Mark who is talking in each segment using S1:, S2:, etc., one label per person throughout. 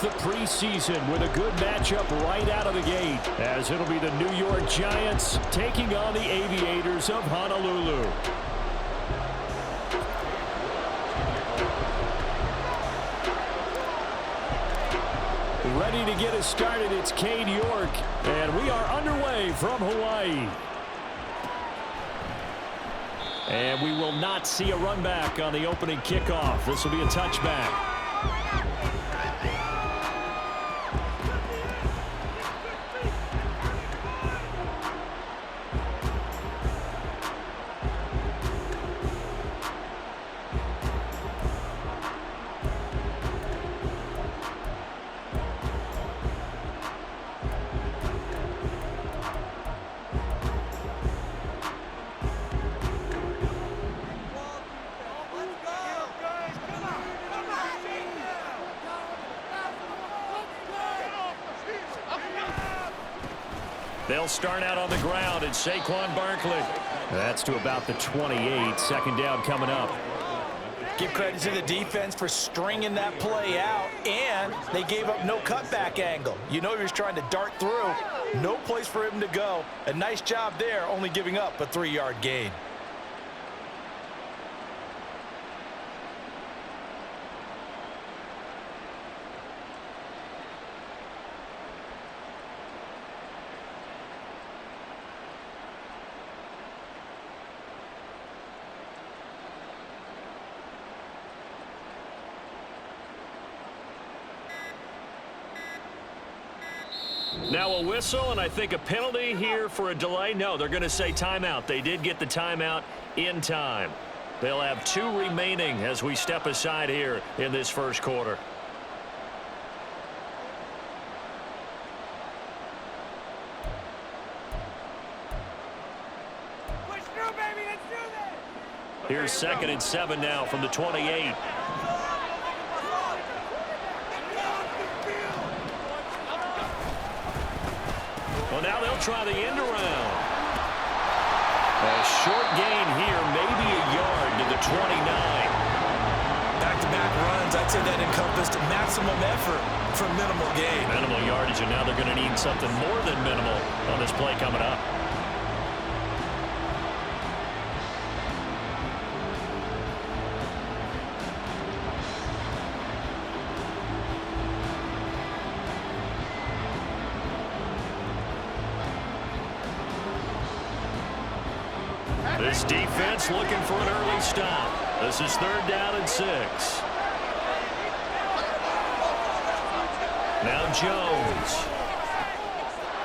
S1: the preseason with a good matchup right out of the gate, as it'll be the New York Giants taking on the Aviators of Honolulu. Ready to get us started, it's Cade York, and we are underway from Hawaii. And we will not see a run back on the opening kickoff. This will be a touchback. They'll start out on the ground, and Saquon Barkley. That's to about the 28. Second down coming up.
S2: Give credit to the defense for stringing that play out, and they gave up no cutback angle. You know he was trying to dart through. No place for him to go. A nice job there, only giving up a 3-yard gain.
S1: Now a whistle, and I think a penalty here for a delay. No, they're going to say timeout. They did get the timeout in time. They'll have 2 remaining as we step aside here in this first quarter.
S3: Push through, baby. Let's do this.
S1: Here's 2nd and 7 now from the 28. Well, now they'll try the end around. A short gain here, maybe a yard to the 29.
S2: Back-to-back runs, I'd say that encompassed maximum effort for minimal gain.
S1: Minimal yardage, and now they're going to need something more than minimal on this play coming up. This defense looking for an early stop. This is 3rd down and 6. Now Jones.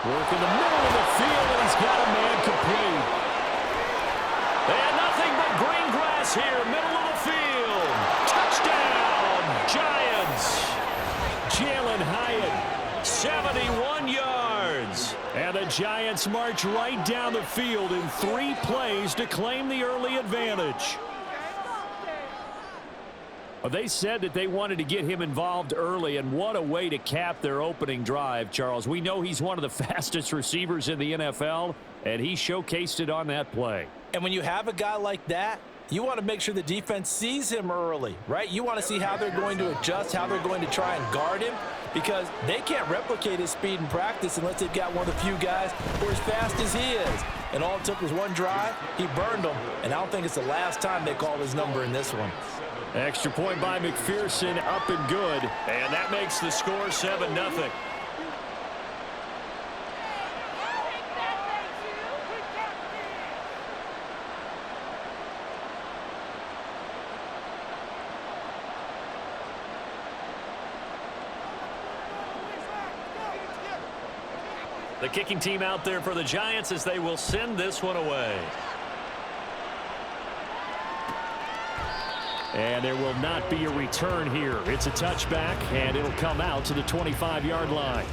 S1: Work in the middle of the field, and he's got a man complete. And nothing but green grass here, middle of the field. Touchdown, Giants. Jalen Hyatt, 71 yards. And the Giants march right down the field in 3 plays to claim the early advantage. Well, they said that they wanted to get him involved early, and what a way to cap their opening drive, Charles. We know he's one of the fastest receivers in the NFL, and he showcased it on that play.
S2: And when you have a guy like that, you want to make sure the defense sees him early, right? You want to see how they're going to adjust, how they're going to try and guard him, because they can't replicate his speed in practice unless they've got one of the few guys who are as fast as he is. And all it took was one drive. He burned them, and I don't think it's the last time they call his number in this one.
S1: Extra point by McPherson, up and good. And that makes the score 7-0. The kicking team out there for the Giants as they will send this one away. And there will not be a return here. It's a touchback, and it'll come out to the 25-yard line.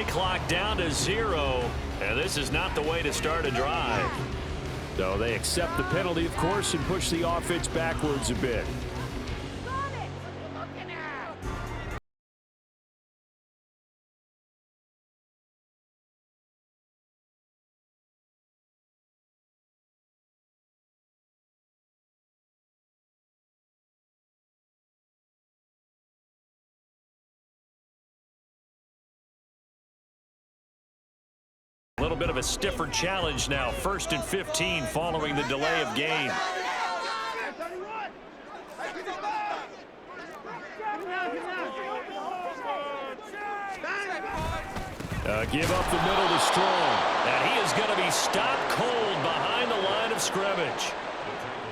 S1: clock down to 0, and this is not the way to start a drive.
S4: So they accept the penalty, of course, and push the offense backwards a bit.
S1: A little bit of a stiffer challenge now. 1st and 15 following the delay of game.
S4: Give up the middle to Strong.
S1: And he is going to be stopped cold behind the line of scrimmage.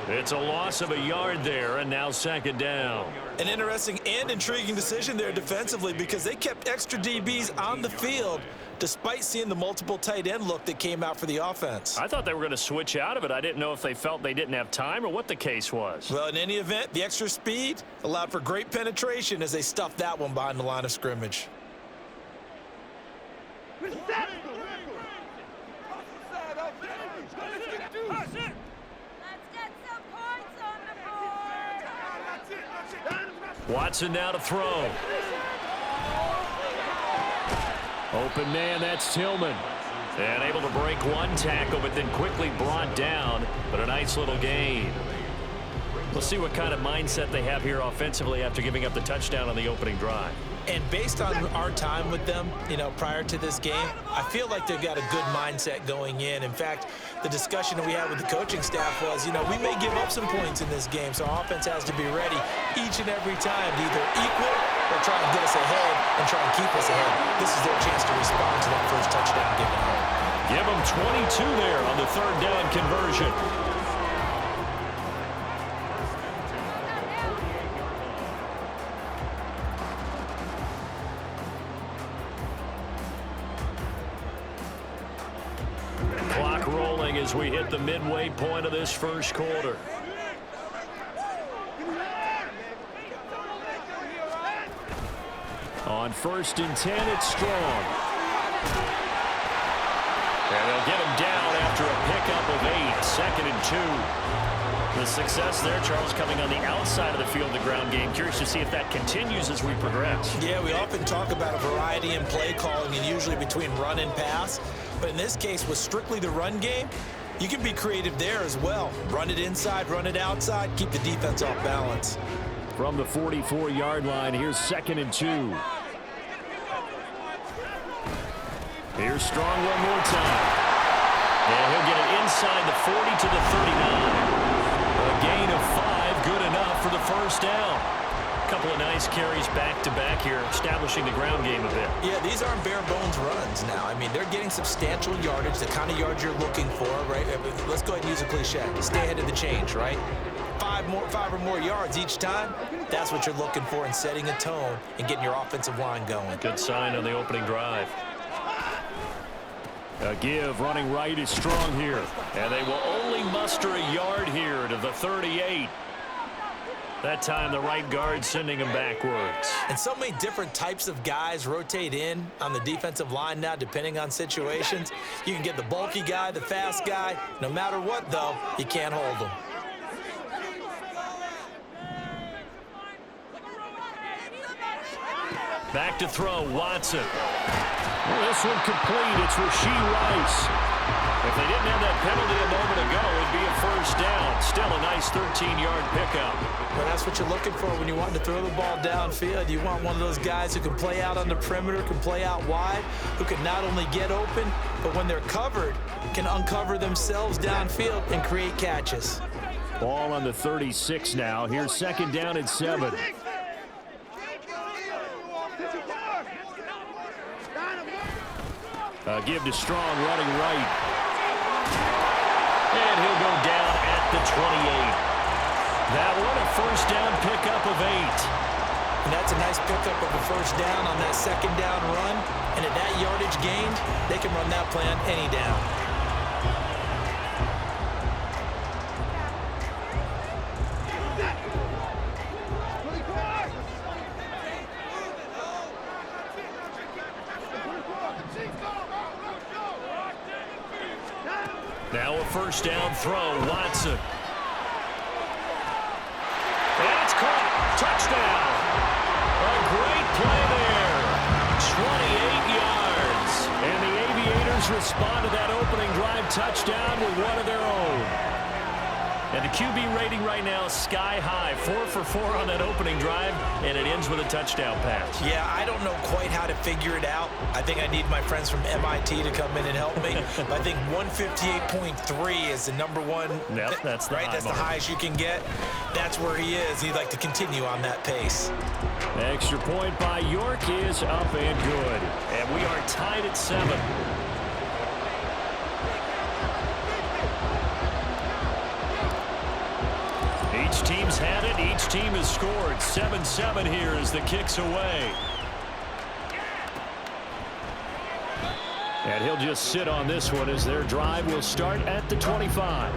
S1: It's a loss of a yard there, and now 2nd down.
S2: An interesting and intriguing decision there defensively because they kept extra DBs on the field despite seeing the multiple tight end look that came out for the offense.
S1: I thought they were going to switch out of it. I didn't know if they felt they didn't have time or what the case was.
S2: Well, in any event, the extra speed allowed for great penetration as they stuffed that one behind the line of scrimmage.
S1: Watson now to throw.
S4: Open man, that's Tillman.
S1: And able to break one tackle, but then quickly brought down. But a nice little gain. We'll see what kind of mindset they have here offensively after giving up the touchdown on the opening drive.
S2: And based on our time with them, prior to this game, I feel like they've got a good mindset going in. In fact, the discussion that we had with the coaching staff was, we may give up some points in this game, so our offense has to be ready each and every time to either equal or try and get us ahead and try and keep us ahead. This is their chance to respond to that first touchdown given home.
S1: Give them 22 there on the 3rd down conversion. Clock rolling as we hit the midway point of this first quarter.
S4: On 1st and 10, it's Strong.
S1: And they'll get him down after a pickup of 8. 2nd and 2. The success there, Charles, coming on the outside of the field, the ground game. Curious to see if that continues as we progress.
S2: Yeah, we often talk about a variety in play calling and usually between run and pass. But in this case, with strictly the run game, you can be creative there as well. Run it inside, run it outside, keep the defense off balance.
S4: From the 44-yard line, here's 2nd and 2. Here's Strong one more time.
S1: And he'll get it inside the 40 to the 39. A gain of 5, good enough for the first down. A couple of nice carries back-to-back here, establishing the ground game a bit.
S2: Yeah, these aren't bare-bones runs now. I mean, they're getting substantial yardage, the kind of yards you're looking for, right? Let's go ahead and use a cliche. Stay ahead of the change, right? 5 or more yards each time, that's what you're looking for in setting a tone and getting your offensive line going.
S1: Good sign on the opening drive.
S4: A give running right is Strong here.
S1: And they will only muster a yard here to the 38. That time the right guard sending him backwards.
S2: And so many different types of guys rotate in on the defensive line now depending on situations. You can get the bulky guy, the fast guy. No matter what, though, you can't hold them.
S1: Back to throw, Watson.
S4: Well, this one complete. It's Rashee Rice.
S1: If they didn't have that penalty a moment ago, it'd be a first down. Still a nice 13-yard pickup.
S2: Well, that's what you're looking for when you want to throw the ball downfield. You want one of those guys who can play out on the perimeter, can play out wide, who can not only get open, but when they're covered, can uncover themselves downfield and create catches.
S4: Ball on the 36 now. Here's 2nd down and 7. Give to Strong running right.
S1: And he'll go down at the 28. That one a first down pickup of 8.
S2: And that's a nice pickup of a first down on that 2nd down run. And at that yardage gained, they can run that play on any down.
S1: Now a first down throw, Watson. And it's caught. Touchdown. A great play there. 28 yards. And the Aviators respond to that opening drive touchdown with one of their own. And the QB rating right now is sky high. 4 for 4 on that opening drive, and it ends with a touchdown pass.
S2: Yeah, I don't know quite how to figure it out. I think I need my friends from MIT to come in and help me. But I think 158.3 is the number one.
S1: Yep, that's the
S2: right. That's the highest you can get. That's where he is. He'd like to continue on that pace.
S1: Extra point by York is up and good. And we are tied at 7. Each team's had it. Each team has scored. 7-7 here as the kick's away. And he'll just sit on this one as their drive will start at the 25.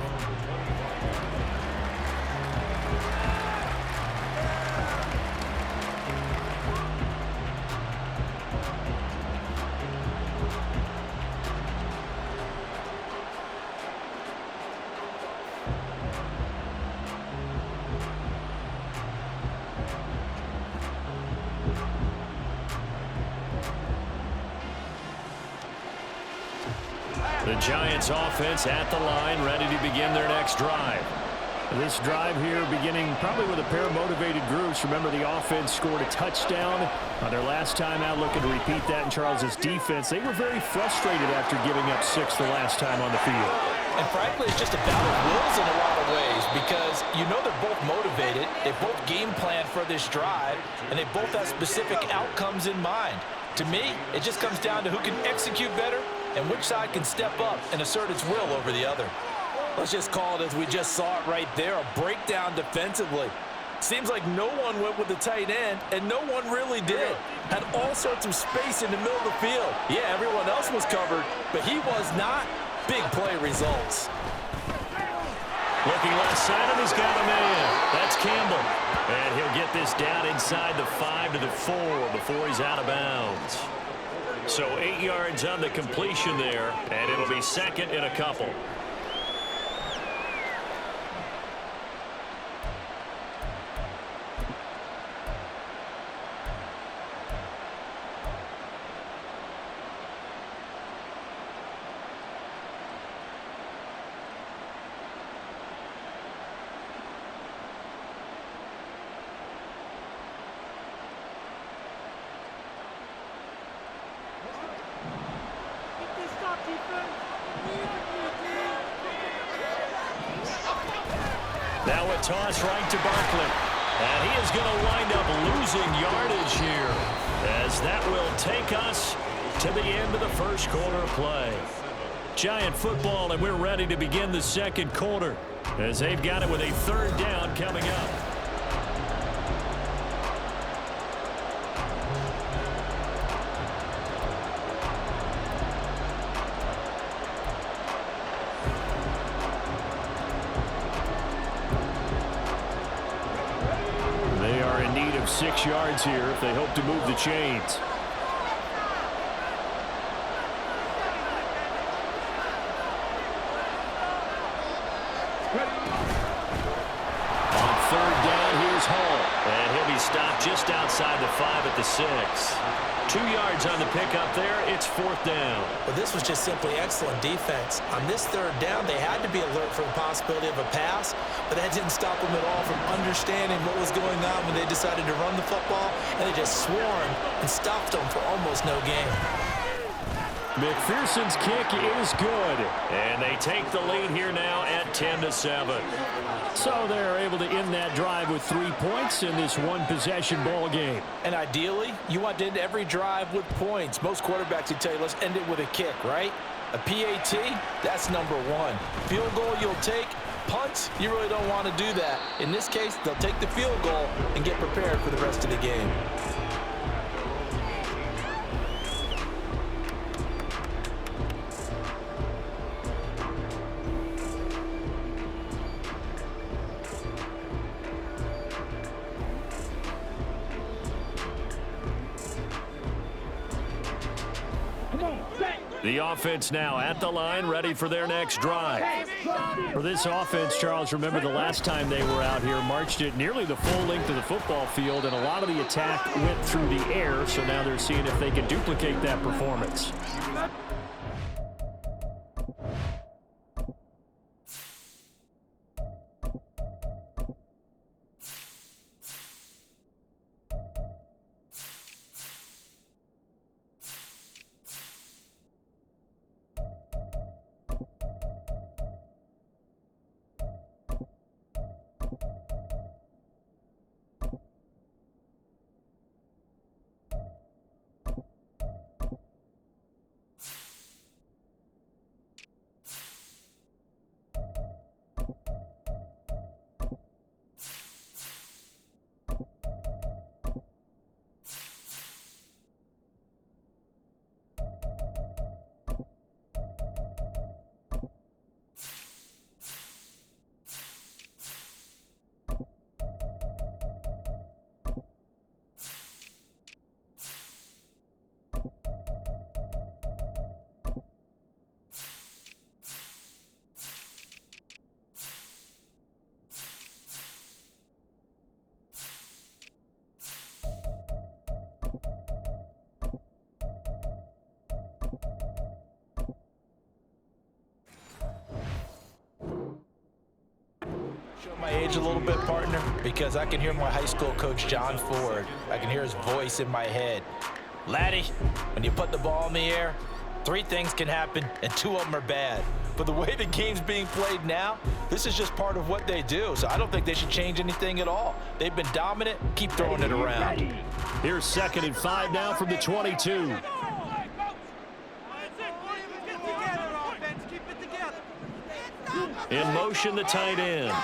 S1: The Giants offense at the line, ready to begin their next drive. This drive here beginning probably with a pair of motivated groups. Remember, the offense scored a touchdown on their last time out, looking to repeat that in Charles's defense. They were very frustrated after giving up 6 the last time on the field.
S2: And frankly, it's just a battle of wills in a lot of ways because you know they're both motivated. They both game plan for this drive, and they both have specific outcomes in mind. To me, it just comes down to who can execute better and which side can step up and assert its will over the other. Let's just call it as we just saw it right there, a breakdown defensively. Seems like no one went with the tight end, and no one really did. Had all sorts of space in the middle of the field. Yeah, everyone else was covered, but he was not. Big play results.
S1: Looking left side, and he's got a man. That's Campbell. And he'll get this down inside the 5 to the 4 before he's out of bounds. So 8 yards on the completion there, and it'll be second and a couple. Now a toss right to Barkley. And he is going to wind up losing yardage here, as that will take us to the end of the first quarter of play. Giant football, and we're ready to begin the second quarter, as they've got it with a third down coming up. They are in need of 6 yards here if they hope to move the chains. On third down, here's Hall. And he'll be stopped just outside the 5 at the 6. 2 yards on the pickup there. It's fourth down.
S2: But this was just simply excellent defense. On this third down, they had to be alert for the possibility of a pass, but that didn't stop them at all from understanding what was going on when they decided to run the football, and they just swarmed and stopped them for almost no gain.
S1: McPherson's kick is good, and they take the lead here now at 10-7. So they're able to end that drive with 3 points in this one-possession ball game.
S2: And ideally, you want to end every drive with points. Most quarterbacks would tell you, let's end it with a kick, right? A PAT, that's number 1. Field goal you'll take. Punts, you really don't want to do that. In this case, they'll take the field goal and get prepared for the rest of the game.
S4: The offense now at the line, ready for their next drive. For this offense, Charles, remember the last time they were out here, marched it nearly the full length of the football field, and a lot of the attack went through the air, so now they're seeing if they can duplicate that performance.
S2: My age a little bit, partner, because I can hear my high school coach, John Ford. I can hear his voice in my head. Laddie, when you put the ball in the air, 3 things can happen, and 2 of them are bad. But the way the game's being played now, this is just part of what they do, so I don't think they should change anything at all. They've been dominant. Keep throwing it around.
S4: Here's 2nd and 5 now from the 22. In motion, the tight end.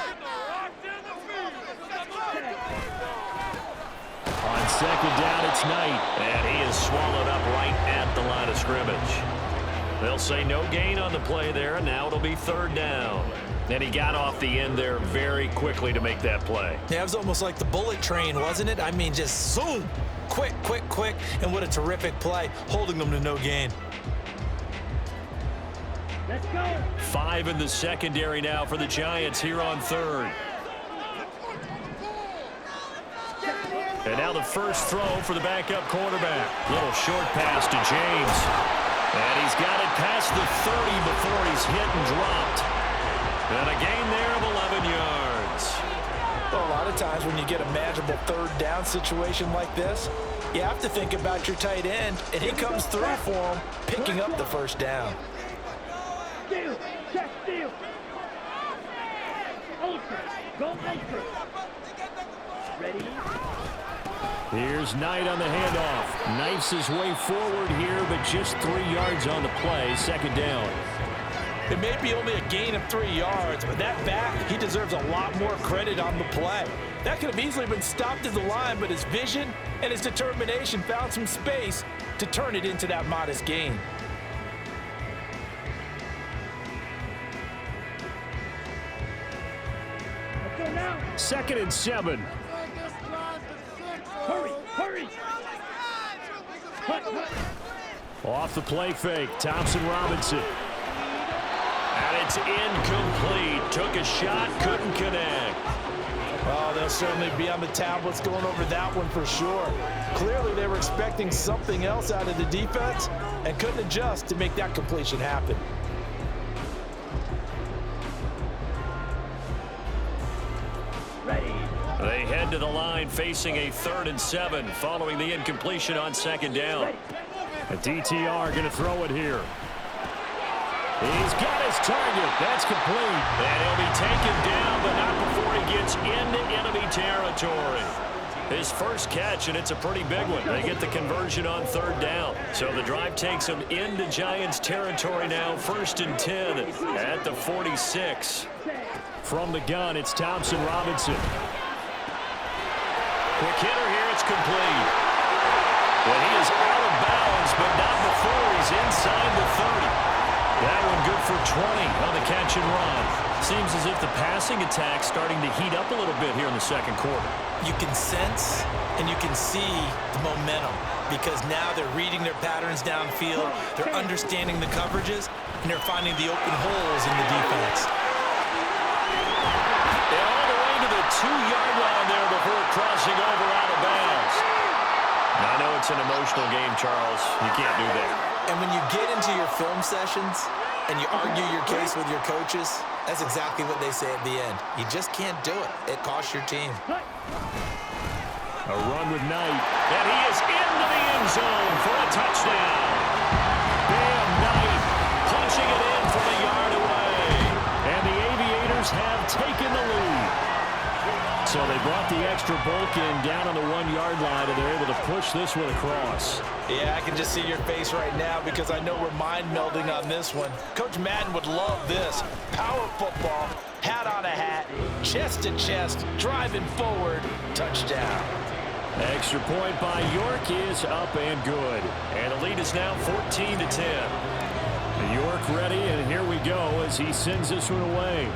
S4: On 2nd down, it's Knight, and he is swallowed up right at the line of scrimmage. They'll say no gain on the play there, and now it'll be 3rd down. And he got off the end there very quickly to make that play.
S2: Yeah, it was almost like the bullet train, wasn't it? I mean, just zoom, quick, quick, quick, and what a terrific play, holding them to no gain.
S3: Let's go.
S4: 5 in the secondary now for the Giants here on 3rd. And now the first throw for the backup quarterback. Little short pass to James. And he's got it past the 30 before he's hit and dropped. And a gain there of 11 yards.
S2: Well, a lot of times when you get a manageable 3rd down situation like this, you have to think about your tight end, and he comes through for him, picking up the 1st down.
S3: Steal. Check steal. Ultra. Go ultra. Ready?
S4: Here's Knight on the handoff. Knifes his way forward here, but just 3 yards on the play. 2nd down.
S2: It may be only a gain of 3 yards, but that back, he deserves a lot more credit on the play. That could have easily been stopped at the line, but his vision and his determination found some space to turn it into that modest gain.
S3: Let's go now.
S4: 2nd and 7.
S3: Hurry, hurry.
S4: Off the play fake, Thompson Robinson. And it's incomplete. Took a shot, couldn't connect.
S2: Oh, they'll certainly be on the tablets going over that one for sure. Clearly, they were expecting something else out of the defense and couldn't adjust to make that completion happen.
S3: Ready.
S4: They head to the line facing a 3rd and 7 following the incompletion on 2nd down. A DTR going to throw it here. He's got his target. That's complete. And he'll be taken down, but not before he gets into enemy territory. His first catch, and it's a pretty big one. They get the conversion on 3rd down. So the drive takes them into Giants territory now. 1st and 10 at the 46. From the gun, it's Thompson Robinson. Quick hitter here, it's complete. Well, he is out of bounds, but not before he's inside the 30. That one good for 20 on the catch and run. Seems as if the passing attack's starting to heat up a little bit here in the 2nd quarter.
S2: You can sense and you can see the momentum. because now they're reading their patterns downfield, they're understanding the coverages, and they're finding the open holes in the defense.
S4: And all the way to the 2-yard line there before crossing over out of bounds. I know it's an emotional game, Charles. You can't do that.
S2: And when you get into your film sessions and you argue your case with your coaches, that's exactly what they say at the end. You just can't do it. It costs your team.
S4: A run with Knight. And he is into the end zone for a touchdown. Bam, Knight punching it in from a yard away. And the Aviators have taken the lead. So they brought the extra bulk in down on the 1-yard line, and they're able to push this one across.
S2: Yeah, I can just see your face right now because I know we're mind melding on this one. Coach Madden would love this. Power football, hat on a hat, chest to chest, driving forward, touchdown.
S4: Extra point by York is up and good. And the lead is now 14-10. York ready, and here we go as he sends this one away.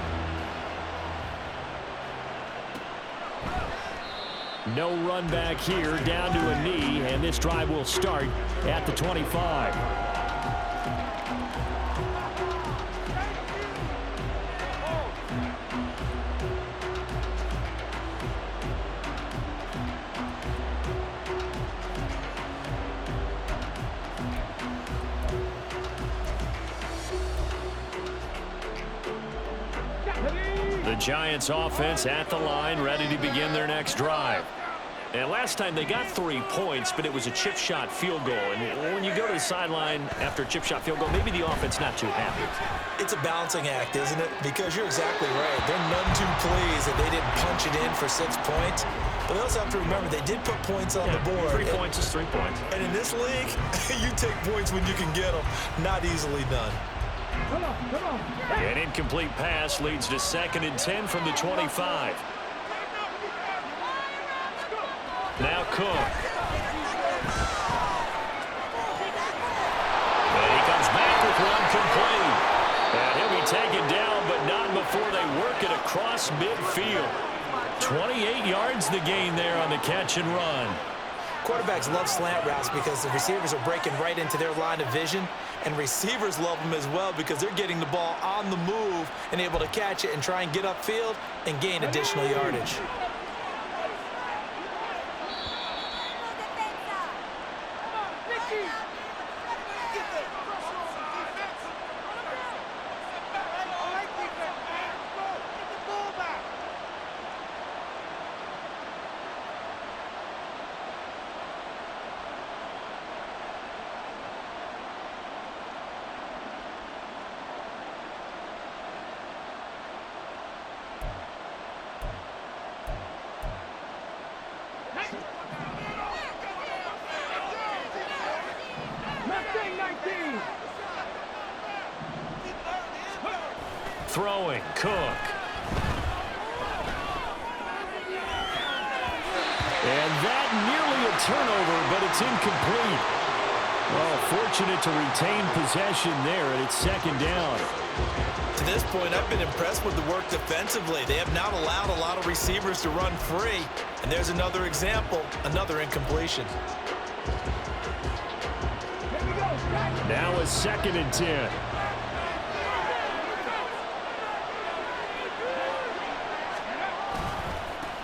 S4: No run back here, down to a knee, and this drive will start at the 25. The Giants offense at the line, ready to begin their next drive. And last time they got 3 points, but it was a chip shot field goal. And when you go to the sideline after a chip shot field goal, maybe the offense not too happy.
S2: It's a balancing act, isn't it? Because you're exactly right. They're none too pleased that they didn't punch it in for 6 points. But they also have to remember they did put points on the board.
S4: 3 points is 3 points.
S2: And in this league, you take points when you can get them. Not easily done.
S3: Come on, come on.
S4: An incomplete pass leads to 2nd and 10 from the 25. Now Cook. And he comes back with one complete. And he'll be taken down, but not before they work it across midfield. 28 yards the gain there on the catch and run.
S2: Quarterbacks love slant routes because the receivers are breaking right into their line of vision, and receivers love them as well because they're getting the ball on the move and able to catch it and try and get upfield and gain additional yardage.
S4: Throwing, Cook. And that nearly a turnover, but it's incomplete. Well, fortunate to retain possession there, and it's 2nd down.
S2: To this point, I've been impressed with the work defensively. They have not allowed a lot of receivers to run free. And there's another example, another incompletion.
S4: Now a 2nd and 10.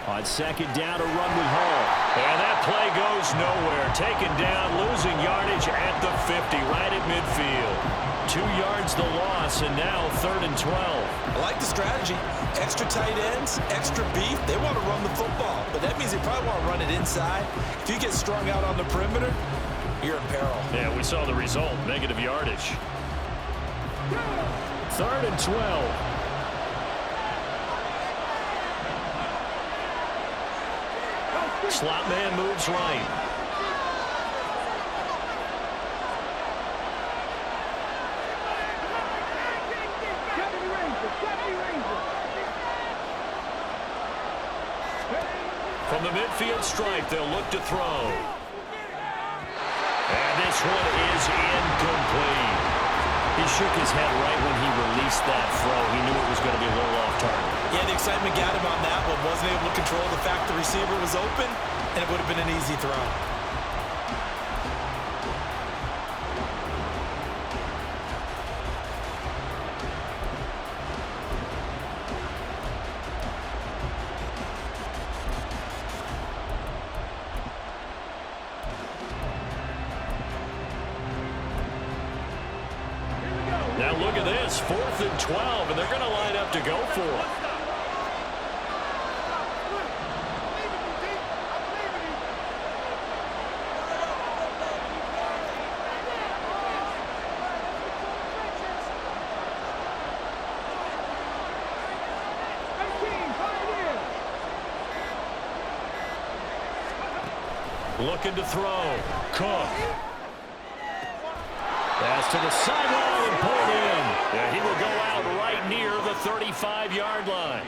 S4: On 2nd down, a run with Hall. And that play goes nowhere. Taken down, losing yardage at the 50, right at midfield. 2 yards the loss, and now 3rd and 12.
S2: I like the strategy. Extra tight ends, extra beef. They want to run the football, but that means they probably want to run it inside. If you get strung out on the perimeter, you're in peril.
S4: Yeah, we saw the result, negative yardage. 3rd and 12. Slot man moves right. From the midfield stripe, they'll look to throw. And this one is incomplete. He shook his head right when he released that throw. He knew it was going to be a little off target.
S2: Yeah, the excitement got him on that one. Wasn't able to control the fact the receiver was open, and it would have been an easy throw.
S4: It's 4th and 12, and they're going to line up to go for it. Looking to throw. Cook. Pass to the sideline and pulled in. Yeah, he will go out right near the 35-yard line.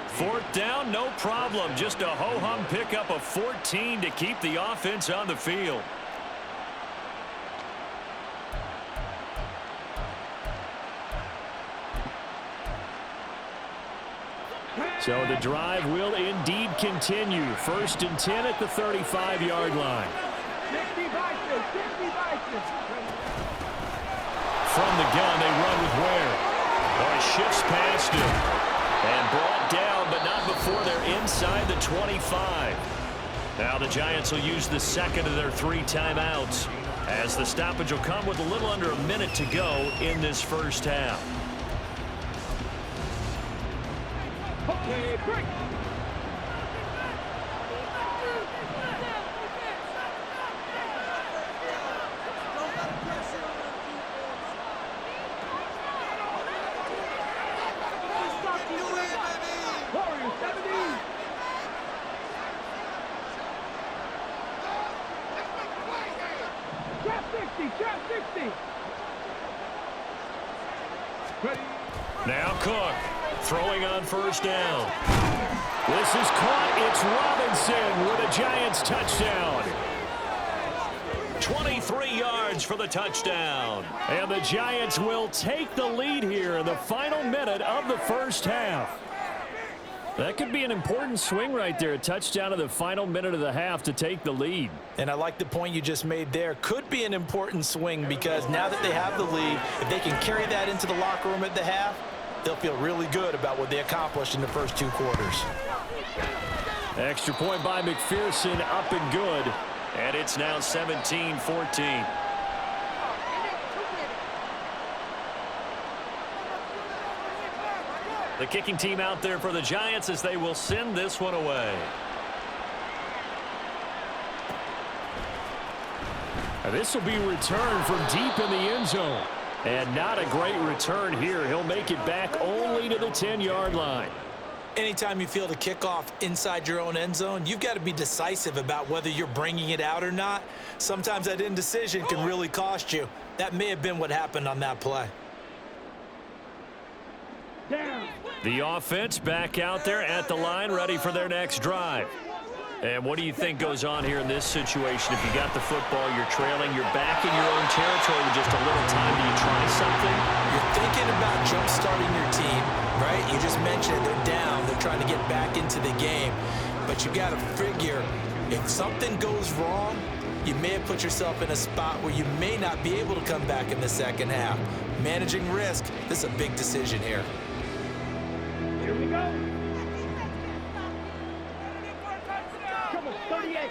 S4: 4th down, no problem. Just a ho-hum pickup of 14 to keep the offense on the field. So the drive will indeed continue. 1st and 10 at the 35-yard line. From the gun, they run with Ware. Boy, shifts past him. And brought down, but not before they're inside the 25. Now the Giants will use the second of their 3 timeouts, as the stoppage will come with a little under a minute to go in this first half.
S3: Okay, break. Warriors 17. Trap 60, trap 60. Ready.
S4: Now Cook. Throwing on 1st down. This is caught. It's Robinson with a Giants touchdown. 23 yards for the touchdown. And the Giants will take the lead here in the final minute of the first half. That could be an important swing right there. A touchdown in the final minute of the half to take the lead.
S2: And I like the point you just made there. Could be an important swing because now that they have the lead, if they can carry that into the locker room at the half, they'll feel really good about what they accomplished in the first 2 quarters.
S4: Extra point by McPherson, up and good. And it's now 17-14. The kicking team out there for the Giants as they will send this one away. This will be returned from deep in the end zone. And not a great return here. He'll make it back only to the 10-yard line.
S2: Anytime you feel the kickoff inside your own end zone, you've got to be decisive about whether you're bringing it out or not. Sometimes that indecision can really cost you. That may have been what happened on that play.
S3: Down.
S4: The offense back out there at the line, ready for their next drive. And what do you think goes on here in this situation? If you got the football, you're trailing, you're back in your own territory with just a little time. Do you try something?
S2: You're thinking about jump-starting your team, right? You just mentioned they're down. They're trying to get back into the game. But you got to figure, if something goes wrong, you may have put yourself in a spot where you may not be able to come back in the second half. Managing risk, this is a big decision here.
S3: Here we go. Come on, 38.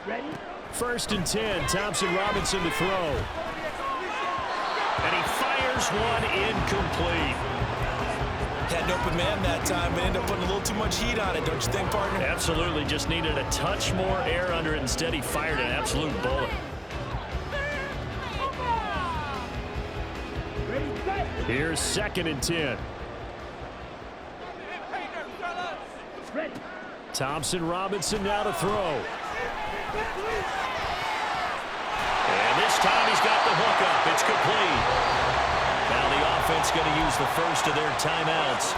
S3: Ready?
S4: 1st and 10, Thompson Robinson to throw. And he fires one incomplete.
S2: Had an open man that time, but ended up putting a little too much heat on it, don't you think, partner?
S4: Absolutely, just needed a touch more air under it. Instead, he fired an absolute bullet.
S3: Ready, set.
S4: Here's 2nd and 10.
S3: Ready.
S4: Thompson Robinson now to throw. And this time he's got the hook up. It's complete. Now the offense going to use the first of their timeouts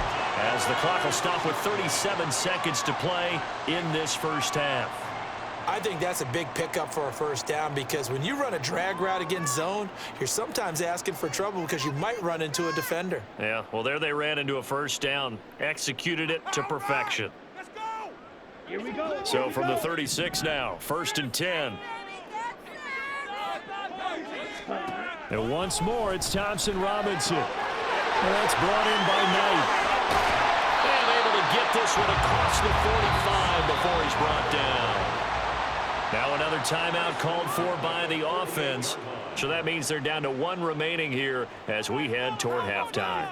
S4: as the clock will stop with 37 seconds to play in this first half.
S2: I think that's a big pickup for a first down because when you run a drag route against zone, you're sometimes asking for trouble because you might run into a defender.
S4: Yeah, well, there they ran into a first down, executed it to perfection.
S3: Here we go.
S4: So from the 36 now, 1st and 10. And once more, it's Thompson Robinson. And that's brought in by Knight. And able to get this one across the 45 before he's brought down. Now another timeout called for by the offense. So that means they're down to 1 remaining here as we head toward halftime.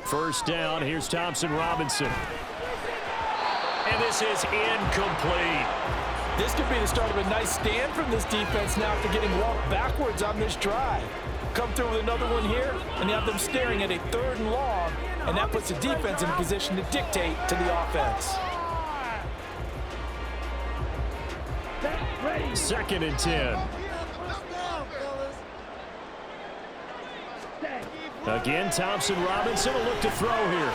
S4: First down, here's Thompson Robinson. And this is incomplete.
S2: This could be the start of a nice stand from this defense now after getting walked backwards on this drive. Come through with another one here, and you have them staring at a 3rd and long, and that puts the defense in a position to dictate to the offense.
S4: 2nd and 10. Again, Thompson Robinson will look to throw here.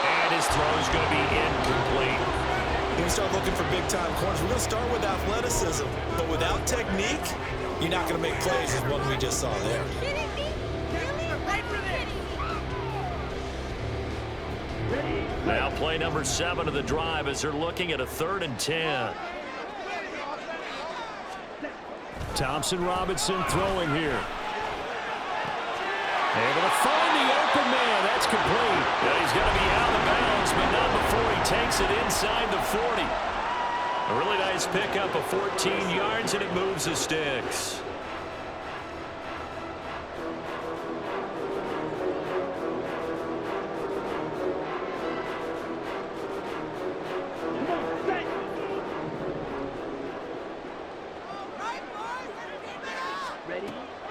S4: And his throw is going to be incomplete.
S2: When we start looking for big-time corners, we're going to start with athleticism. But without technique, you're not going to make plays as what we just saw there.
S4: Now play number 7 of the drive as they're looking at a 3rd and 10. Thompson Robinson throwing here. Able to find the open man. That's complete. Yeah, he's going to be out of bounds, but not before he takes it inside the 40. A really nice pickup of 14 yards, and it moves the sticks.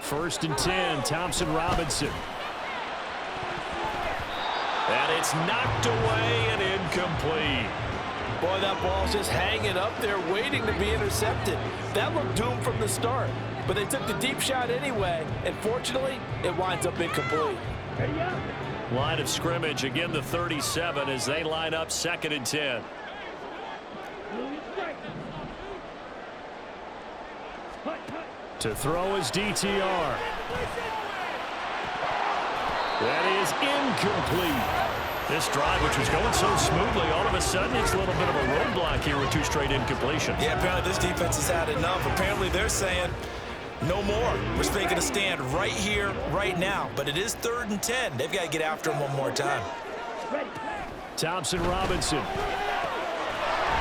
S4: First and 10, Thompson Robinson. And it's knocked away and incomplete.
S2: Boy, that ball's just hanging up there waiting to be intercepted. That looked doomed from the start, but they took the deep shot anyway, and fortunately, it winds up incomplete.
S4: Line of scrimmage, again the 37 as they line up 2nd and 10. To throw is DTR. That is incomplete. This drive, which was going so smoothly, all of a sudden it's a little bit of a roadblock here with 2 straight incompletions.
S2: Yeah, apparently this defense has had enough. Apparently they're saying no more. We're making a stand right here, right now. But it is 3rd and 10. They've got to get after him one more time.
S4: Thompson Robinson.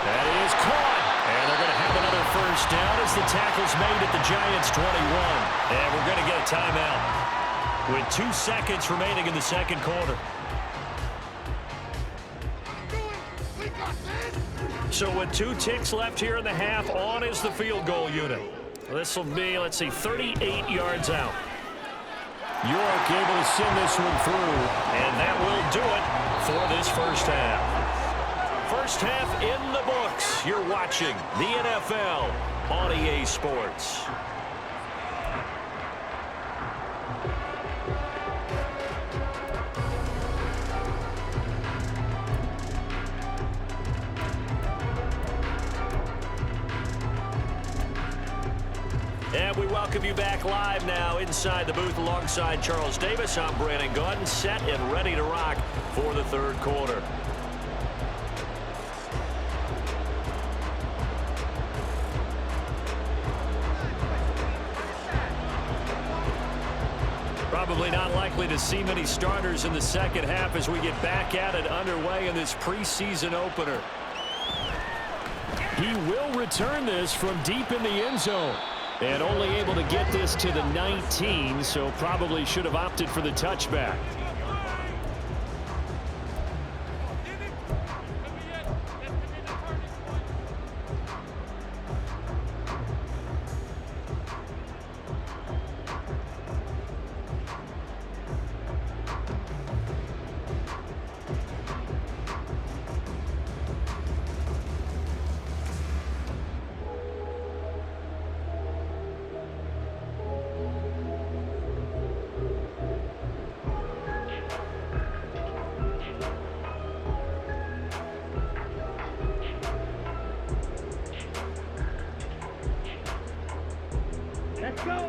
S4: That is caught. And they're going to have another first down as the tackle's made at the Giants' 21. And we're going to get a timeout with 2 seconds remaining in the 2nd quarter. So with 2 ticks left here in the half, on is the field goal unit. This will be, let's see, 38 yards out.
S1: York able to send this one through.
S4: And that will do it for this first half. First half in the books. You're watching the NFL on EA Sports. And we welcome you back live now inside the booth alongside Charles Davis. I'm Brandon Gordon, set and ready to rock for the 3rd quarter. Probably not likely to see many starters in the 2nd half as we get back at it underway in this preseason opener.
S1: He will return this from deep in the end zone. And only able to get this to the 19, so probably should have opted for the touchback.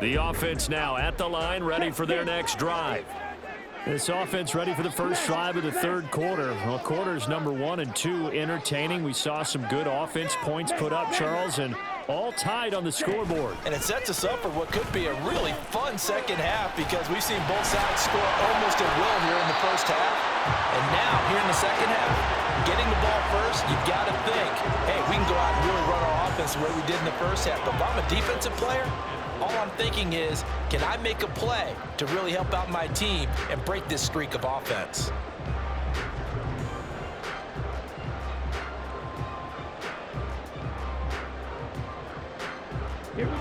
S4: The offense now at the line, ready for their next drive.
S1: This offense ready for the first drive of the 3rd quarter. Well, quarters number 1 and 2 entertaining. We saw some good offense points put up, Charles, and
S4: all tied on the scoreboard.
S2: And it sets us up for what could be a really fun second half because we've seen both sides score almost at will here in the first half. And now, here in the second half, getting the ball first, you've got to think, hey, we can go out and really run our offense the way we did in the first half. But if I'm a defensive player, all I'm thinking is, can I make a play to really help out my team and break this streak of offense?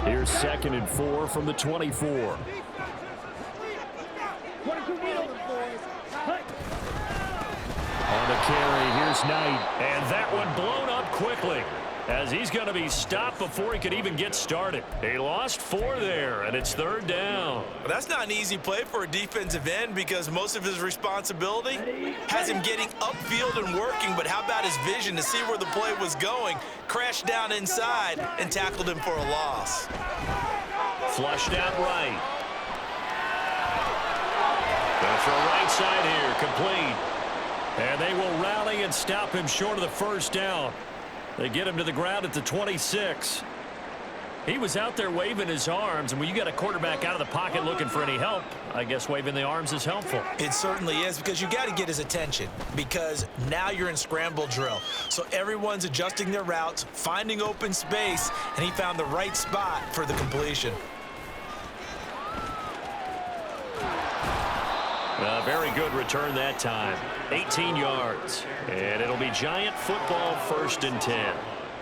S4: Here's 2nd and 4 from the 24.
S3: 22 meters.
S4: On the carry, here's Knight. And that one blown up quickly as he's going to be stopped before he could even get started. He lost 4 there, and it's 3rd down.
S2: Well, that's not an easy play for a defensive end because most of his responsibility has him getting upfield and working, but how about his vision to see where the play was going, crashed down inside, and tackled him for a loss.
S4: Flushed out right. Going for a right side here, complete. And they will rally and stop him short of the first down. They get him to the ground at the 26. He was out there waving his arms, and when you got a quarterback out of the pocket looking for any help, I guess waving the arms is helpful.
S2: It certainly is because you got to get his attention because now you're in scramble drill. So everyone's adjusting their routes, finding open space, and he found the right spot for the completion.
S4: A very good return that time. 18 yards. And it'll be Giant football 1st and 10.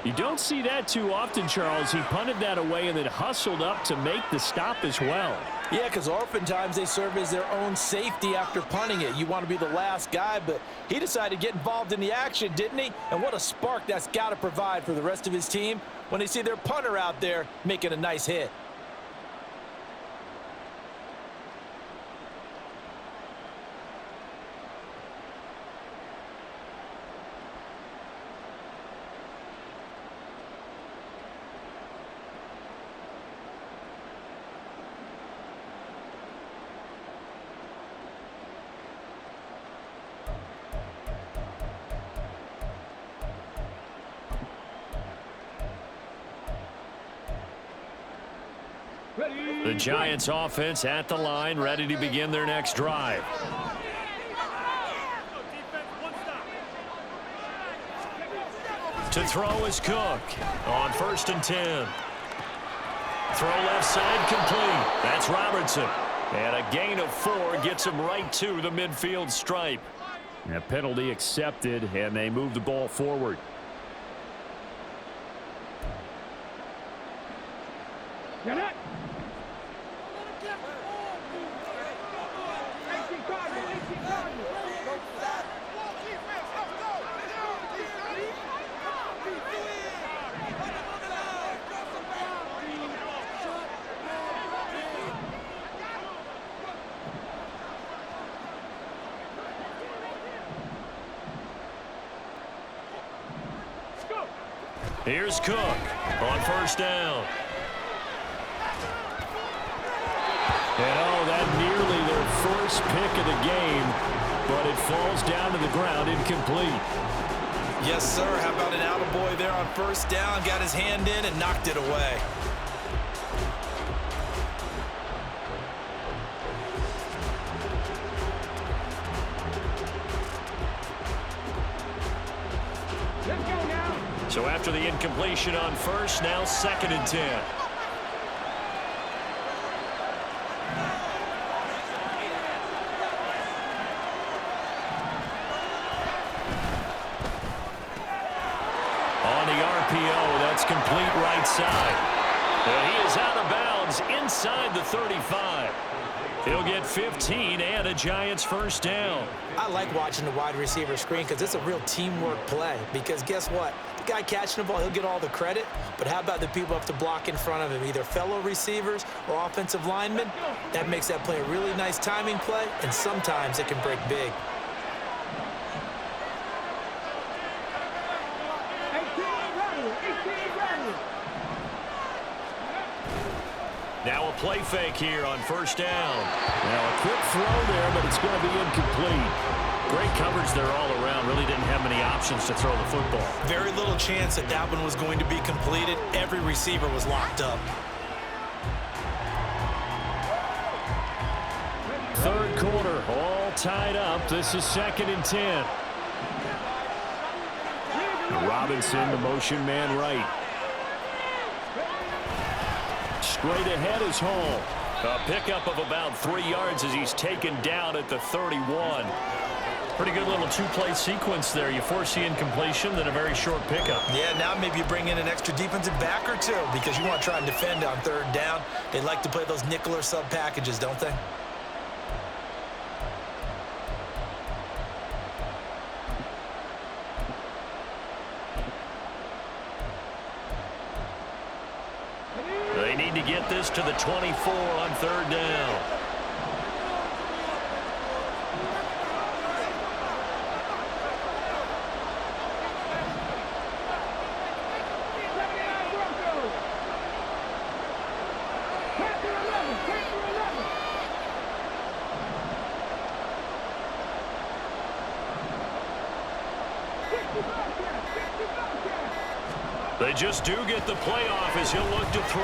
S4: You don't see that too often, Charles. He punted that away and then hustled up to make the stop as well.
S2: Yeah, because oftentimes they serve as their own safety after punting it. You want to be the last guy, but he decided to get involved in the action, didn't he? And what a spark that's got to provide for the rest of his team when they see their punter out there making a nice hit.
S4: The Giants offense at the line, ready to begin their next drive. To throw is Cook on 1st and 10. Throw left side complete. That's Robertson. And a gain of 4 gets him right to the midfield stripe. A penalty accepted, and they move the ball forward.
S3: Get it.
S4: Here's Cook on 1st down. And that nearly their first pick of the game, but it falls down to the ground incomplete.
S2: Yes, sir. How about an attaboy there on 1st down? Got his hand in and knocked it away.
S3: Let's go now.
S4: So after the incompletion on 1st, now 2nd and 10. On the RPO, that's complete right side. And he is out of bounds inside the 35. He'll get 15 and a Giants 1st down.
S2: I like watching the wide receiver screen because it's a real teamwork play. Because guess what? The guy catching the ball, he'll get all the credit. But how about the people have to block in front of him, either fellow receivers or offensive linemen? That makes that play a really nice timing play, and sometimes it can break big.
S3: 18 ready.
S4: Now a play fake here on 1st down. Now a quick throw there, but it's going to be incomplete. Great coverage there all around. Really didn't have many options to throw the football.
S2: Very little chance that that one was going to be completed. Every receiver was locked up.
S4: Third quarter, all tied up. This is 2nd and 10. Robinson, the motion man right. Straight ahead is Hall. A pickup of about 3 yards as he's taken down at the 31. Pretty good little two-play sequence there. You force the incompletion, then a very short pickup.
S2: Yeah, now maybe you bring in an extra defensive back or two because you want to try and defend on 3rd down. They like to play those nickel or sub packages, don't they?
S4: They need to get this to the 24 on 3rd down. They just do get the playoff as he'll look to throw.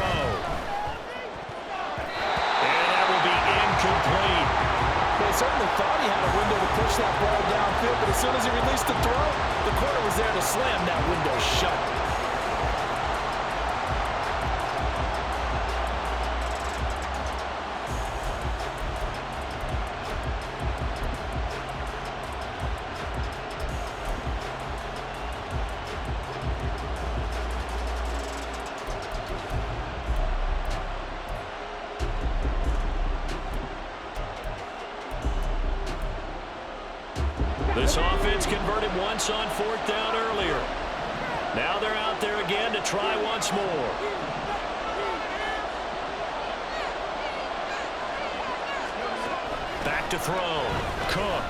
S4: And that will be incomplete.
S2: They certainly thought he had a window to push that ball downfield, but as soon as he released the throw, the corner was there to slam that window shut.
S4: This offense converted once on 4th down earlier. Now they're out there again to try once more. Back to throw. Cook.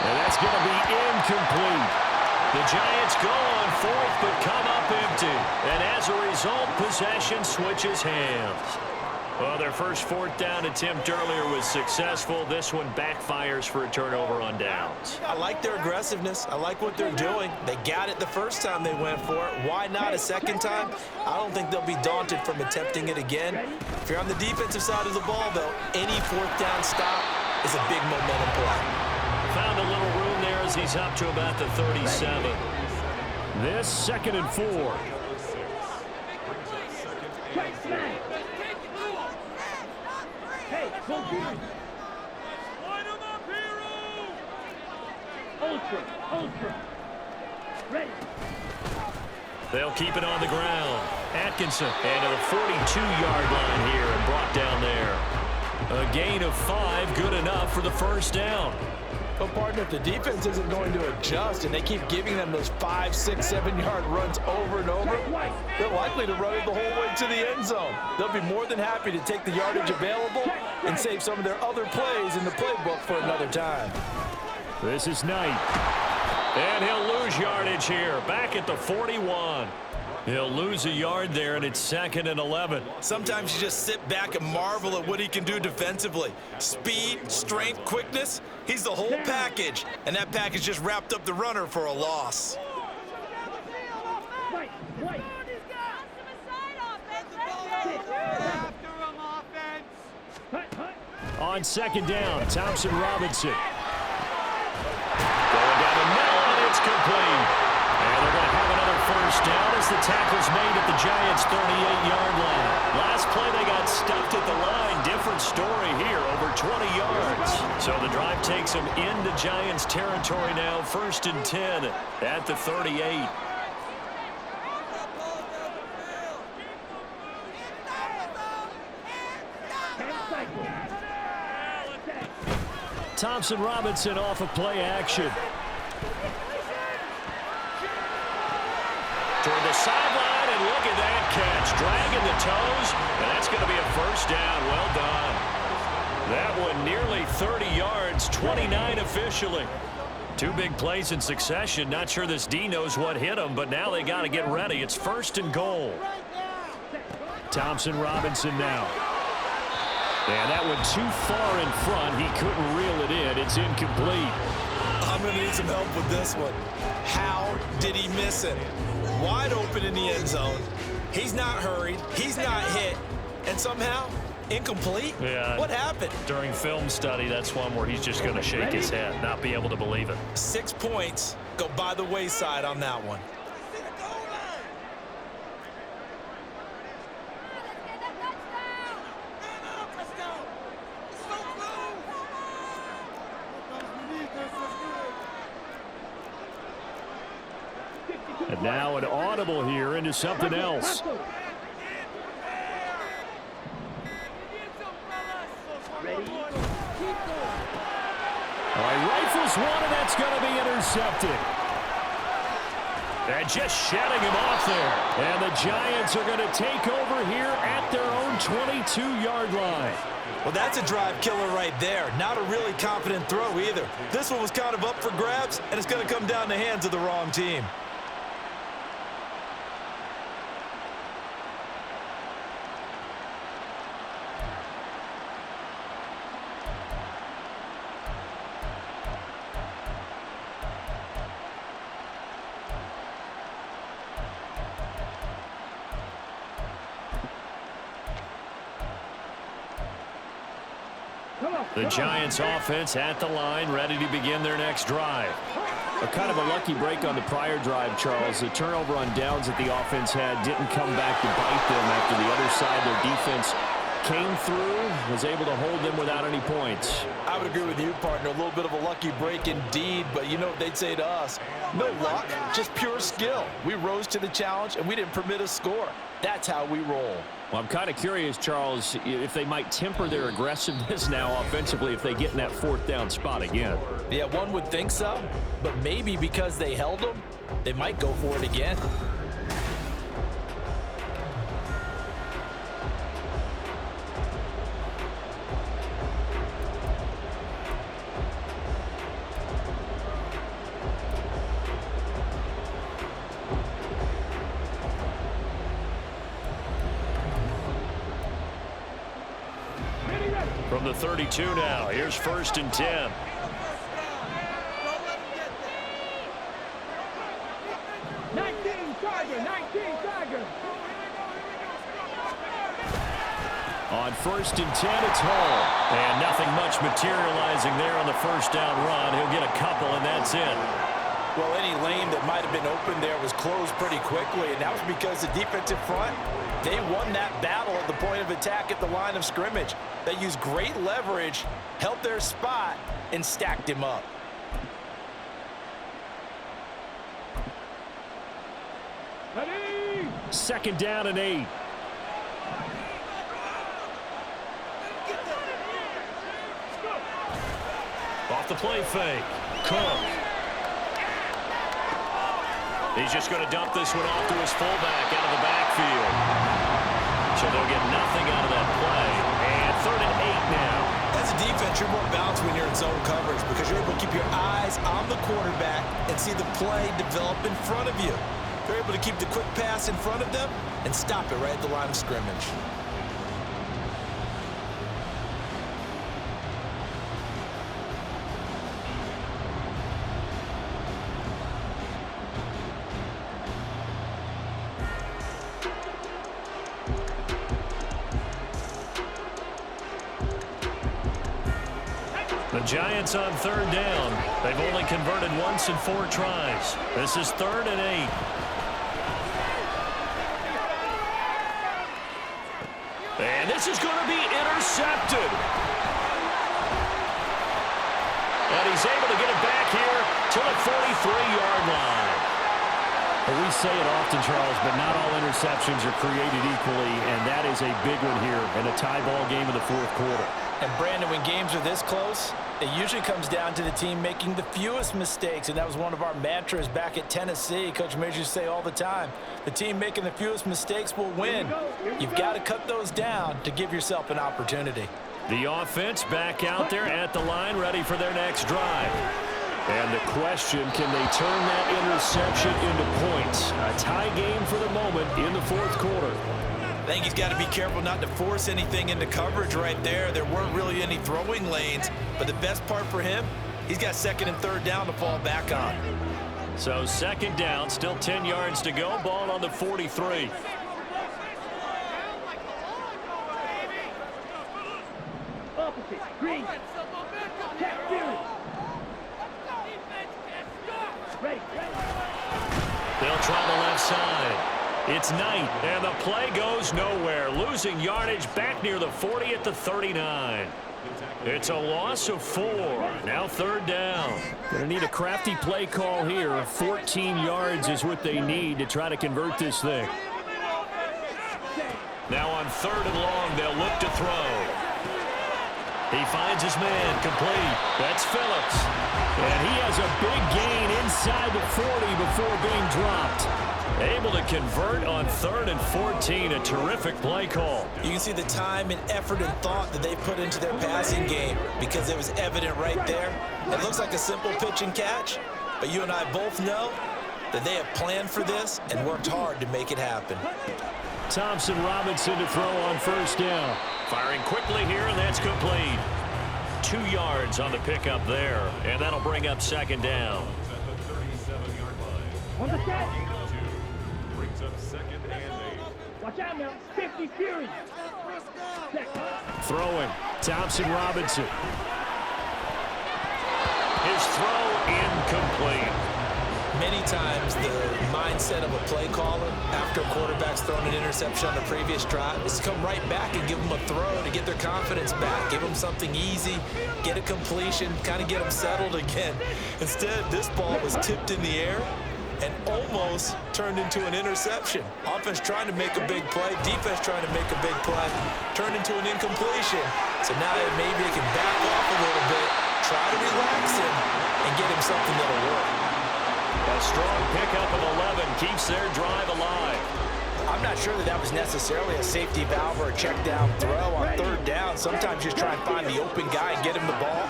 S4: And that's going to be incomplete. The Giants go on 4th but come up empty. And as a result, possession switches hands. Well, their first 4th down attempt earlier was successful. This one backfires for a turnover on downs.
S2: I like their aggressiveness. I like what they're doing. They got it the first time they went for it. Why not a second time? I don't think they'll be daunted from attempting it again. If you're on the defensive side of the ball, though, any 4th down stop is a big momentum play.
S4: Found a little room there as he's up to about the 37. This 2nd and 4.
S3: Hey, go get him. Line him up, hero! Ultra. Ready.
S4: They'll keep it on the ground. Atkinson and to the 42-yard line here and brought down there. A gain of 5, good enough for the first down.
S2: But, partner, if the defense isn't going to adjust and they keep giving them those 5, 6, 7-yard runs over and over, they're likely to run it the whole way to the end zone. They'll be more than happy to take the yardage available and save some of their other plays in the playbook for another time.
S4: This is Knight. And he'll lose yardage here, back at the 41. He'll lose a yard there, and it's 2nd and 11.
S2: Sometimes you just sit back and marvel at what he can do defensively. Speed, strength, quickness, he's the whole package. And that package just wrapped up the runner for a loss.
S4: On 2nd down, Thompson Robinson. Going down the middle, and it's complete. And they're going to have another first down as the tackle's made at the Giants' 38-yard line. Last play, they got stuffed at the line. Different story here, over 20 yards. So the drive takes them into Giants territory now, 1st and 10 at the 38. Thompson Robinson off of play action. Toward the sideline, and look at that catch. Dragging the toes, and that's going to be a first down. Well done. That one nearly 30 yards, 29 officially. 2 big plays in succession. Not sure this D knows what hit him, but now they got to get ready. It's 1st and goal. Thompson Robinson now. And that went too far in front. He couldn't reel it in. It's incomplete.
S2: I'm going to need some help with this one. How did he miss it? Wide open in the end zone. He's not hurried. He's not hit. And somehow, incomplete?
S4: Yeah.
S2: What happened?
S4: During film study, that's one where he's just going to shake his head, not be able to believe it.
S2: 6 points go by the wayside on that one.
S4: And now an audible here into something else.
S1: All right, rifles one, and that's going to be intercepted.
S4: And just shedding him off there.
S1: And the Giants are going to take over here at their own 22-yard line.
S2: Well, that's a drive killer right there. Not a really confident throw either. This one was kind of up for grabs, and it's going to come down the hands of the wrong team.
S4: The Giants offense at the line, ready to begin their next drive.
S1: A kind of a lucky break on the prior drive, Charles. The turnover on downs that the offense had didn't come back to bite them after the other side. Their defense came through, was able to hold them without any points.
S2: I would agree with you, partner. A little bit of a lucky break indeed, but you know what they'd say to us? No luck, just pure skill. We rose to the challenge, and we didn't permit a score. That's how we roll.
S1: Well, I'm kind of curious, Charles, if they might temper their aggressiveness now offensively if they get in that fourth down spot again.
S2: Yeah, one would think so, but maybe because they held them, they might go for it again.
S4: From the 32 now, here's 1st and 10.
S1: On 1st and 10, it's Hall.
S4: And nothing much materializing there on the first down run. He'll get a couple, and that's it.
S2: Well, any lane that might have been open there was closed pretty quickly, and that was because the defensive front, they won that battle at the point of attack at the line of scrimmage. They used great leverage, held their spot, and stacked him up.
S3: Ready?
S4: 2nd down and 8. Off the play fake. Cook. He's just going to dump this one off to his fullback out of the backfield. So they'll get nothing out of that play. And 3rd and 8 now.
S2: As a defense, you're more balanced when you're in zone coverage because you're able to keep your eyes on the quarterback and see the play develop in front of you. You're able to keep the quick pass in front of them and stop it right at the line of scrimmage.
S4: The Giants on 3rd down. They've only converted once in 4 tries. This is 3rd and 8. And this is going to be intercepted. And he's able to get it back here to the 43-yard line.
S1: Well, we say it often, Charles, but not all interceptions are created equally, and that is a big one here in a tie ball game in the 4th quarter.
S2: And, Brandon, when games are this close, it usually comes down to the team making the fewest mistakes, and that was one of our mantras back at Tennessee. Coach Major used to say all the time, the team making the fewest mistakes will win. You've got to cut those down to give yourself an opportunity.
S4: The offense back out there at the line, ready for their next drive.
S1: And the question, can they turn that interception into points? A tie game for the moment in the 4th quarter.
S2: I think he's got to be careful not to force anything into coverage right there. There weren't really any throwing lanes, but the best part for him, he's got second and third down to fall back on.
S4: So second down, still 10 yards to go. Ball on the 43.
S3: Opposite. Green. Check two. Ready.
S4: They'll try the left side. It's Knight, and the play goes nowhere. Losing yardage back near the 40 at the 39. It's a loss of 4. Now third down.
S1: Going to need a crafty play call here. 14 yards is what they need to try to convert this thing.
S4: Now on third and long, they'll look to throw. He finds his man, complete. That's Phillips.
S1: And he has a big gain inside the 40 before being dropped.
S4: Able to convert on third and 14. A terrific play call.
S2: You can see the time and effort and thought that they put into their passing game because it was evident right there. It looks like a simple pitch and catch, but you and I both know that they have planned for this and worked hard to make it happen.
S1: Thompson Robinson to throw on first down.
S4: Firing quickly here, and that's complete. 2 yards on the pickup there, and that'll bring up second down.
S3: On the set. Brings up second and 8. Watch out now. 50 Fury.
S1: Throwing. Thompson Robinson.
S4: His throw incomplete.
S2: Many times the mindset of a play caller after a quarterback's thrown an interception on the previous drive is to come right back and give them a throw to get their confidence back, give them something easy, get a completion, kind of get them settled again. Instead, this ball was tipped in the air and almost turned into an interception. Offense trying to make a big play, defense trying to make a big play, turned into an incompletion. So now maybe they can back off a little bit, try to relax him, and get him something that'll work.
S4: A strong pickup of 11 keeps their drive alive.
S2: I'm not sure that was necessarily a safety valve or a check down throw on third down. Sometimes you just try and find the open guy and get him the ball.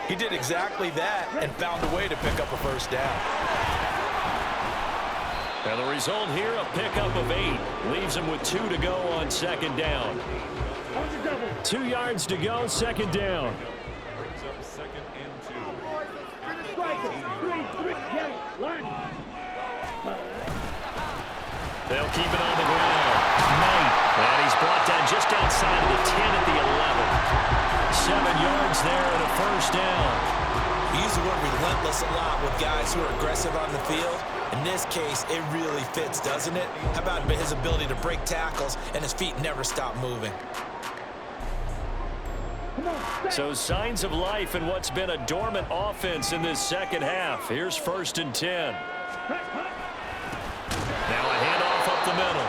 S2: He did exactly that and found a way to pick up a first down.
S4: And the result here, a pickup of 8. Leaves him with 2 to go on second down.
S1: 2 yards to go, second down.
S3: Brings up second and 2. Striker. 3.
S4: They'll keep it on the ground. Knight. And he's brought down just outside of the 10 at the 11. 7 yards there and a first down.
S2: We use the word relentless a lot with guys who are aggressive on the field. In this case, it really fits, doesn't it? How about his ability to break tackles and his feet never stop moving?
S4: So signs of life in what's been a dormant offense in this second half. Here's first and 10. Now a handoff up the middle.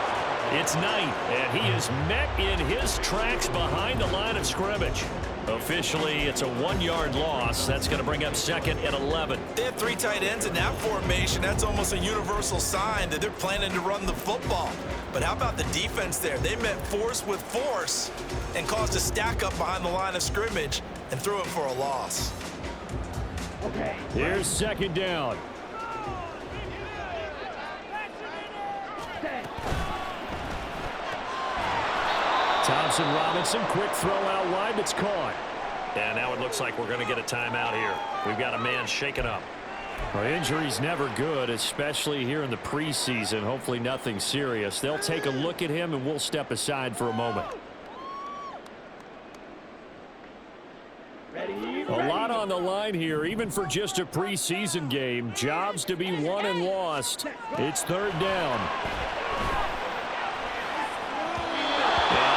S4: It's Knight, and he is met in his tracks behind the line of scrimmage. Officially, it's a 1-yard loss. That's going to bring up second and 11.
S2: They have 3 tight ends in that formation. That's almost a universal sign that they're planning to run the football. But how about the defense there? They met force with force and caused a stack up behind the line of scrimmage and threw it for a loss.
S3: Okay.
S1: Here's second down. Thompson Robinson, quick throw out wide, that's caught.
S4: And now it looks like we're going to get a timeout here. We've got a man shaken up.
S1: Well, injury's never good, especially here in the preseason. Hopefully nothing serious. They'll take a look at him, and we'll step aside for a moment. A lot on the line here, even for just a preseason game. Jobs to be won and lost. It's third down.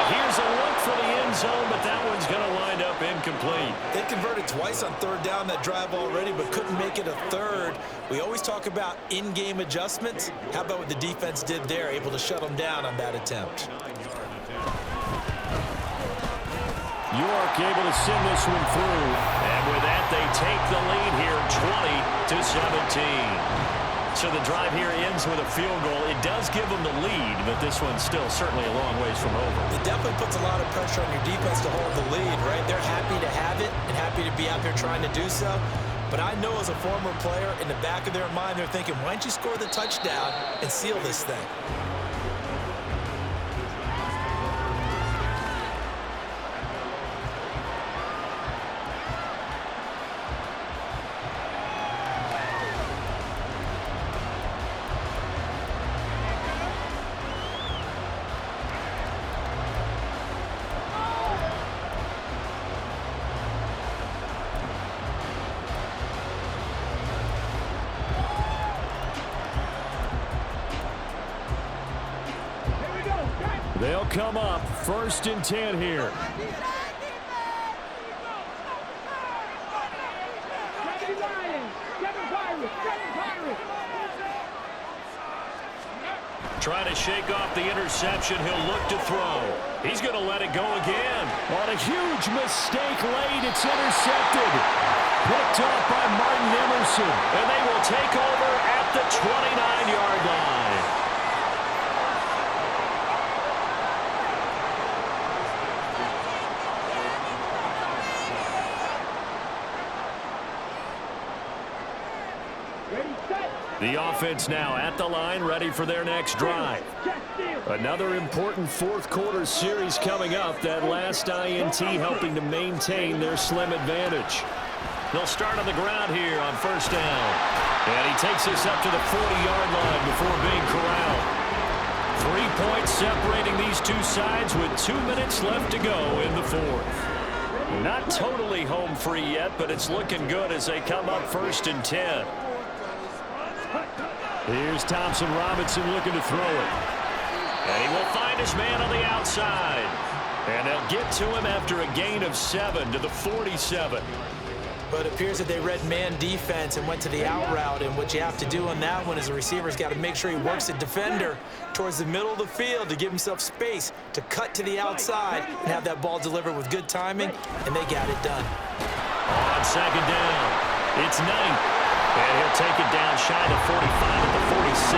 S4: Here's a look for the end zone, but that one's going to wind up incomplete.
S2: They converted twice on third down that drive already, but couldn't make it a third. We always talk about in-game adjustments. How about what the defense did there, able to shut them down on that attempt?
S1: York able to send this one through.
S4: And with that, they take the lead here, 20-17. So the drive here ends with a field goal. It does give them the lead, but this one's still certainly a long ways from over.
S2: It definitely puts a lot of pressure on your defense to hold the lead, right? They're happy to have it and happy to be out there trying to do so. But I know as a former player, in the back of their mind, they're thinking, why don't you score the touchdown and seal this thing?
S4: They'll come up 1st and 10 here. Trying to shake off the interception. He'll look to throw. He's going to let it go again.
S1: On a huge mistake late, it's intercepted. Picked off by Martin Emerson.
S4: And they will take over at the 29-yard line. The offense now at the line, ready for their next drive. Another important fourth-quarter series coming up. That last INT helping to maintain their slim advantage. They'll start on the ground here on 1st down. And he takes us up to the 40-yard line before being corralled. 3 points separating these two sides with 2 minutes left to go in the fourth. Not totally home free yet, but it's looking good as they come up 1st and 10.
S1: Here's Thompson Robinson looking to throw it.
S4: And he will find his man on the outside. And they'll get to him after a gain of 7 to the 47.
S2: But it appears that they read man defense and went to the out route. And what you have to do on that one is the receiver's got to make sure he works the defender towards the middle of the field to give himself space to cut to the outside and have that ball delivered with good timing. And they got it done.
S4: On 2nd down, it's Knight. And he'll take it down shy of 45 at the 46.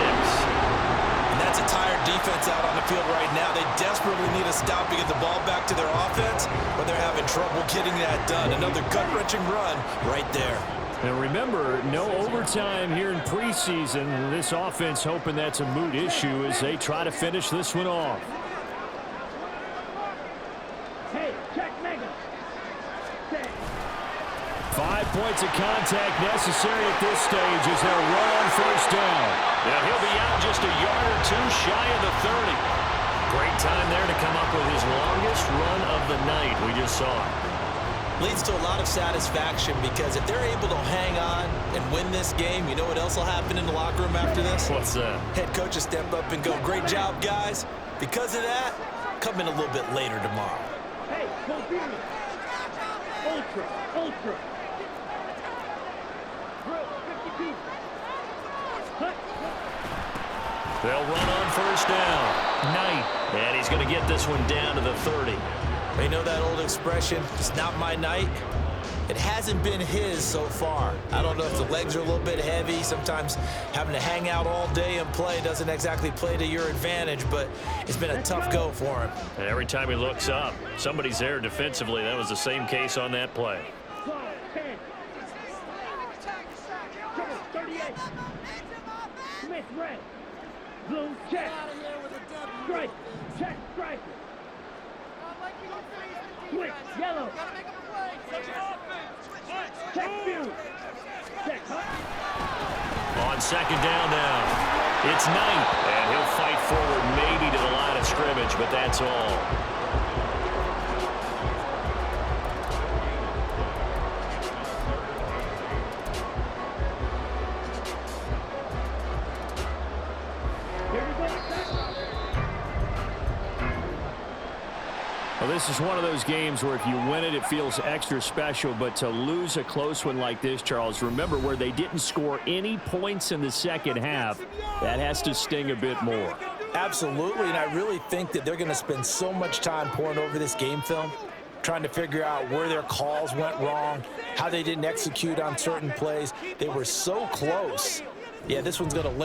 S2: And that's a tired defense out on the field right now. They desperately need a stop to get the ball back to their offense, but they're having trouble getting that done. Another gut-wrenching run right there.
S1: And remember, no overtime here in preseason. This offense hoping that's a moot issue as they try to finish this one off.
S3: Hey, check Mega.
S1: 5 points of contact necessary at this stage as they'll run on 1st down.
S4: And he'll be out just a yard or two shy of the 30. Great time there to come up with his longest run of the night we just saw.
S2: Leads to a lot of satisfaction because if they're able to hang on and win this game, you know what else will happen in the locker room after this?
S4: What's that?
S2: Head coach will step up and go, great job, guys. Because of that, come in a little bit later tomorrow.
S3: Hey, convenient. Ultra.
S4: They'll run on 1st down. Knight. And he's going to get this one down to the 30.
S2: You know that old expression, it's not my night? It hasn't been his so far. I don't know if the legs are a little bit heavy. Sometimes having to hang out all day and play doesn't exactly play to your advantage, but it's been a tough go for him.
S4: And every time he looks up, somebody's there defensively. That was the same case on that play.
S3: 38. Smith red. Blue check. Strike. Check striker. Switch yellow. Check view. Check hut.
S4: On 2nd down now, it's Knight. And he'll fight forward maybe to the line of scrimmage, but that's all.
S1: Well, this is one of those games where if you win it, it feels extra special. But to lose a close one like this, Charles, remember where they didn't score any points in the second half, that has to sting a bit more.
S2: Absolutely, and I really think that they're going to spend so much time pouring over this game film, trying to figure out where their calls went wrong, how they didn't execute on certain plays. They were so close. Yeah, this one's going to linger.